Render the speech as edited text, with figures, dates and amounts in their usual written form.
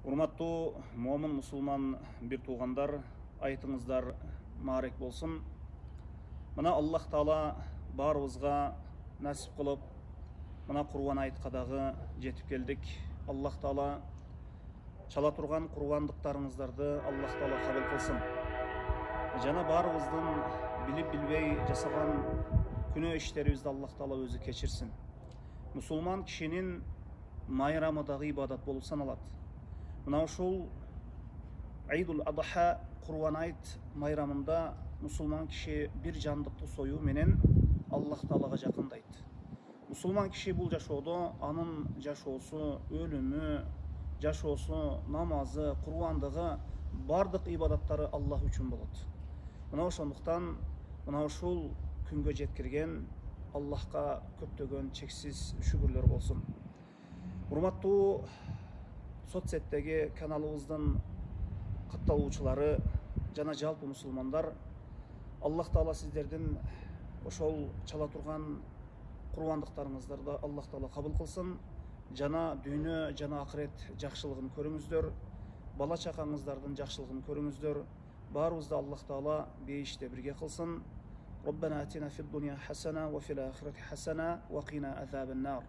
Урматтуу момун мусулман бир туугандар, айтыңыздар маарек болсун. Мына Аллах Таала баарыбызга насип кылып, мына Курбан айтка дагы жетип келдик. Аллах Таала чала турган курбандыктарыңыздарды Аллах Таала кабыл кылсын. Жана баарыбыздын билип билбей жасаган күнөө иштерибизди Аллах Таала өзү кечирсин. Мусулман кишинин майрамы дагы ибадат болуп саналат. Мына ушул Айдул Адха Курбан айт майрамында мусулман киши бир жандыкты союу менен Аллах Таалага жакындайт. Мусулман киши бул жашоодо анын жашоосу, өлүмү, жашоосу, намазы, курбандыгы, бардык ибадаттары Аллах үчүн болот. Мына ошондуктан мына ушул күнгө жеткирген Аллахка көптөгөн чексиз шүгүрлөр болсун. Урматтуу соцсеттеги каналыбыздын катталуучулары жана жалпы мусулмандар, Аллах Таала сиздердин ошол чала турган курбандыктарыңыздарды Аллах Таала кабыл кылсын. Жана дүйнө жана акырет жакшылыгын көрүңүздөр, бала чакаңыздардын жакшылыгын көрүңүздөр. Баарыбызды Аллах Таала бейиште бирге кылсын. Роббана атина фид дуния хасана ва фил ахирати хасана ва кина азабан нар.